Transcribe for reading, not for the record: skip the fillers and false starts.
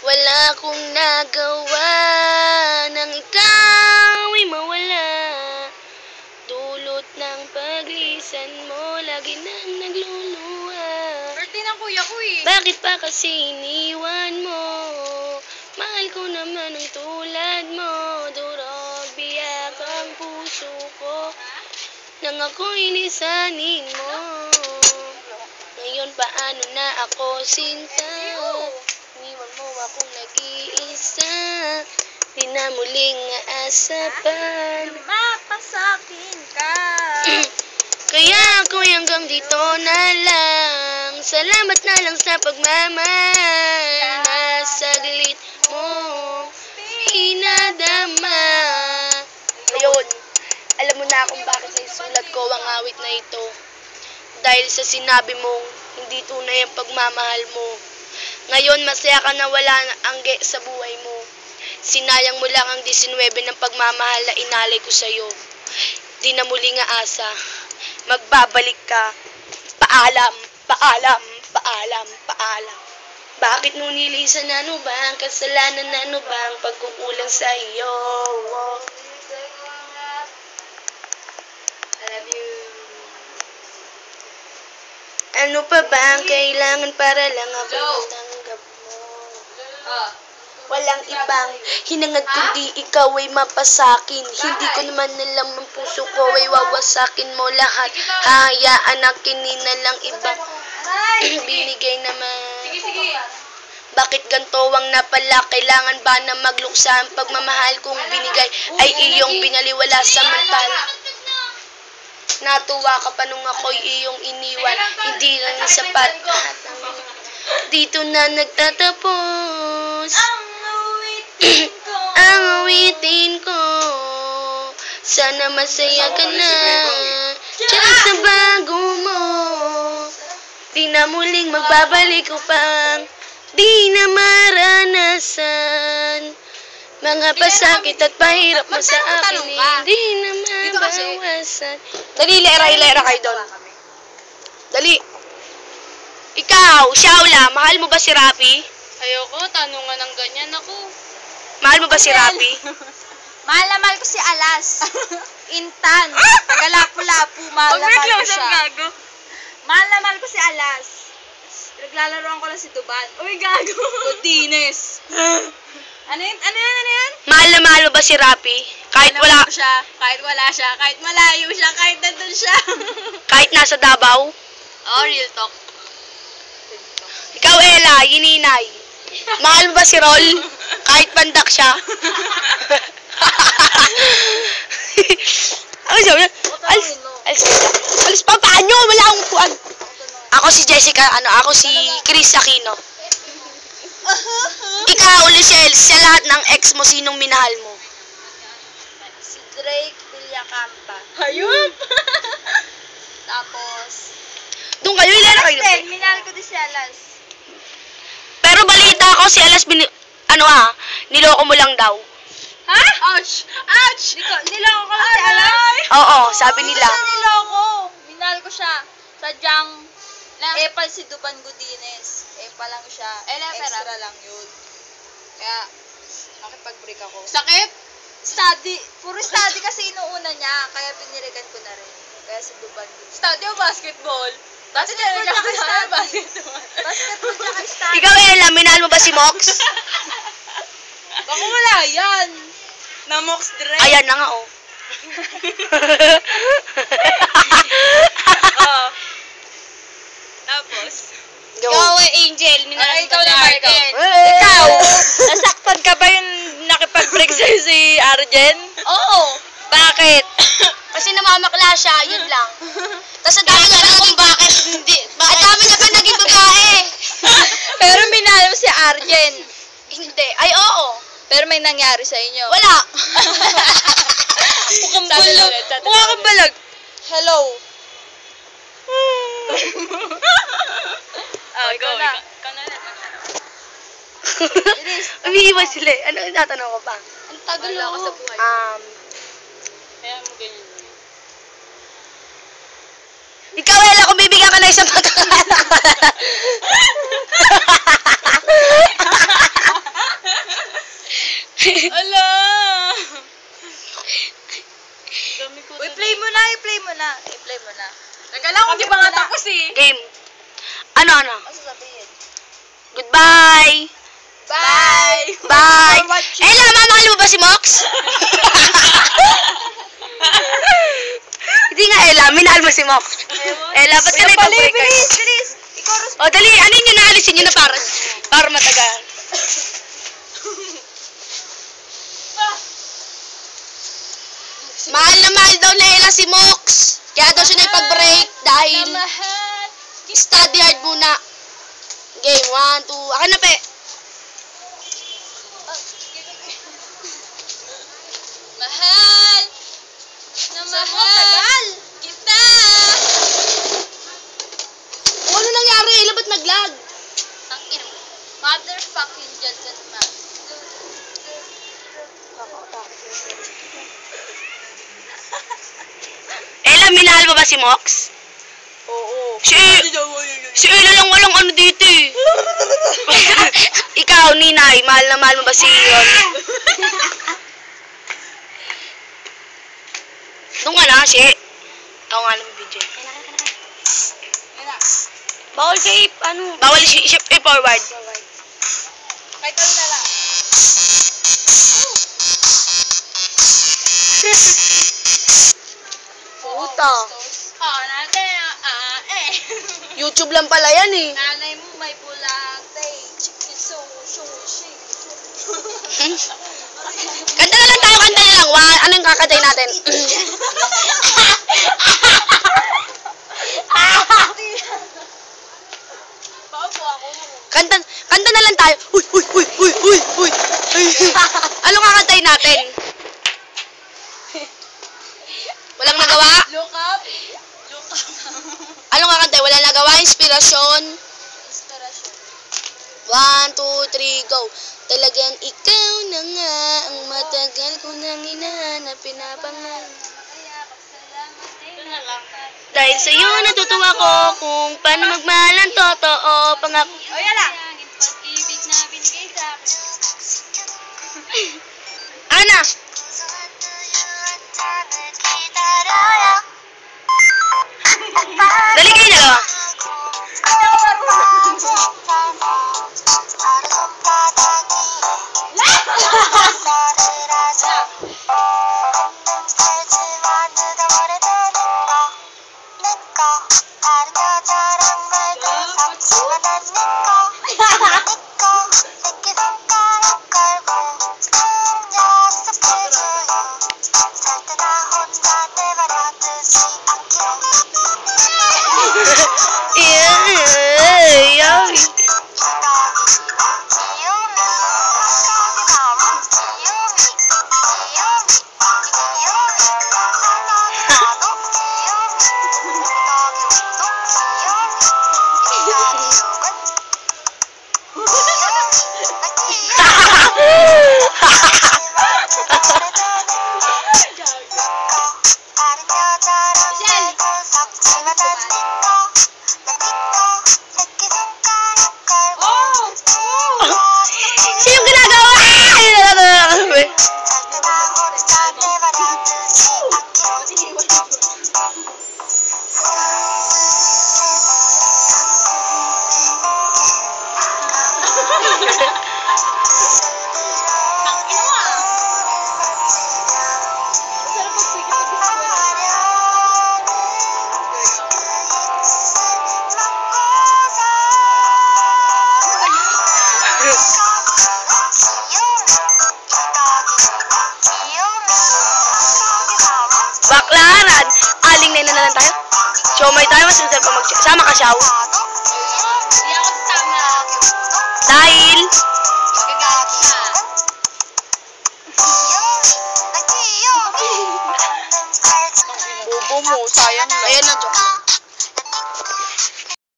Wala akong nagawa nang ikaw ay mawala. Dulot ng paglisan mo, lagi nang nagluluha. Birthday ng kuya ko eh. Bakit pa kasi iniwan mo? Mahal ko naman ang tulad mo. Durog biyak ang puso ko nang ako'y lisanin mo. Ngayon paano na ako sinta? Iniwan mo akong nag-iisa. Di na muling aasapan. Mapasakin ka. Kaya ako'y hanggang dito na lang. Salamat na lang sa pagmamahal. Nasaglit mo hinadama. Ayun, alam mo na kung bakit naisulat ko ang awit na ito. Dahil sa sinabi mong hindi tunay ang pagmamahal mo. Ngayon masaya ka na wala ang sa buhay mo. Sinayang mo lang ang 19 ng pagmamahal na inalay ko sa'yo. Di na muling aasa. Magbabalik ka. Paalam, paalam, paalam, paalam. Bakit mo nilisan? Ano ba ang kasalanan? Ano ba ang pagkukulang sa iyo? I love you. Ano pa ba ang kailangan para lang ako matanggap mo? Walang ibang hinangad kundi ikaw ay mapasakin. Hindi ko naman alam ang puso ko ay wawasakin mo lahat. Hayaan na kinina lang ibang binigay naman. Bakit ganito ang napala? Kailangan ba na magluksa ang pagmamahal kong binigay ay iyong binaliwala samantala? Natuwa ka pa nung ako'y iyong iniwan. Hindi lang sapat. Dito na nagtatapos ang awitin ko. Sana masaya ka na dyan sa bago mo. Di na muling magbabalik upang di na maranasan mga pasakit at pahirap mo sa akin. Hindi na mabawasan. Dali, lera kayo doon. Dali. Ikaw, Shaula, mahal mo ba si Rafi? Ayoko, tanungan ng ganyan ako. Mahal mo ba si Rafi? Mahal na mahal ko si Alas. Intan. Tagalapu-lapu, mahal na mahal ko siya. Mahal na mahal ko si Alas. Naglalaroan ko lang si Duban. Uy, gago. Godines. Ano yan? Mahal na mahal mo ba si Rafi? Kahit wala, siya, kahit wala siya, kahit malayo siya, kahit nandun siya. kahit nasa Davao? Oh, real talk. Ikaw, Ella, yininay. Mahal mo ba si Rol? Kahit pandak siya? Alis pa, paano? Wala akong upuan. Ako si Jessica, ako si Chris Aquino. Ikaw, Lucel, sa lahat ng ex mo, sinong minahal mo? Si Drake Villacampa. Ayun. Tapos, Doon kayo, ilan kayo? minahal ko din si Alas. Pero balita ko si Alas, niloko mo lang daw. Ha? Ouch! Ouch! Niloko ko lang si Alas. Oo, sabi nila. Hindi siya niloko. Minahal ko siya. Sadyang, epal si Duban Godines. Epal lang siya. Extra lang yun. Kaya, nakipag-break ako. Sakit? Study. Puro study kasi inuuna niya. Kaya pinirigan ko na rin. Kaya si Duban Godines. Study o basketball? Basketball tsaka study. Basketball tsaka study. Ikaw, Ella, minahal mo ba si Mox? Baka wala yan. Na Mox Drake. Ayan na nga, oh. Tapos? Go. Ikaw, Angel, minahal Ikaw si naman, Arjen. Ikaw! Nasaktan ka ba yung nakipag-break sa'yo si Arjen? Oo. Bakit? Kasi namamakla siya, yun lang. Tapos ang dami na ba kung bakit hindi? Ang dami na ba naging babae? Pero minahal mo si Arjen. Hindi. Ay, oo. Pero may nangyari sa inyo. Wala. Mukhang balag. Mukha kang balag. Hello. Ikaw na. Ikaw na lang. Umiiwas sila. Ano tatanong ko pa? Ang tagal ako sa buhay. Kaya mo ganyan. Ikaw, Ella, kung bibigyan ka na isang pagkakataon. ba si Mox? Hindi nga, Ella. Minahal mo si Mox. Ella, ba't ka na ipag-break? Bilis! O, dali. Ano yun yung naalisin nyo na para matagal? Mahal na mahal daw na Ella si Mox. Kaya daw siya na ipag-break dahil study hard muna. Game 1, 2. Akin na, pe. Mahal na mahal kita. Ano nangyari, Ella? Ba't nag-lag? Ang ina mo. Motherfucking Johnson man. Ella, minahal mo ba si Mox? Oo. Si Ella lang walang ano dito eh. Ikaw, Ninay, mahal na mahal mo ba si Ron? Doon ka na, ako nga lang video. Bawal kay, bawal shift forward. Kahit ano na lang. Puta. Natin, YouTube lang pala yan eh. nanay mo may bulate. Chicken sushi. Kanta na lang tayo, kanta na lang. Ano yung kakantay natin? Papo ako. Kanta na lang tayo. Uy. Anong kakantay natin? Walang nagawa? Look up. Anong kakantay? Walang nagawa? Inspirasyon. 1, 2, 3, go. Talagang ikaw na nga ang matagal ko nang hinahanap, pinapangarap. Dahil sa'yo natutuwa ko kung paano magmahal ang totoo. Pangako. O yan lang. Pag-ibig na binigay sa akin. Ana! Dali kayo dalawa. Baklaran! Aling na lang tayo. Siomay tayo, mas masarap pa sama ka, Shaw. Hindi ako tama. Dahil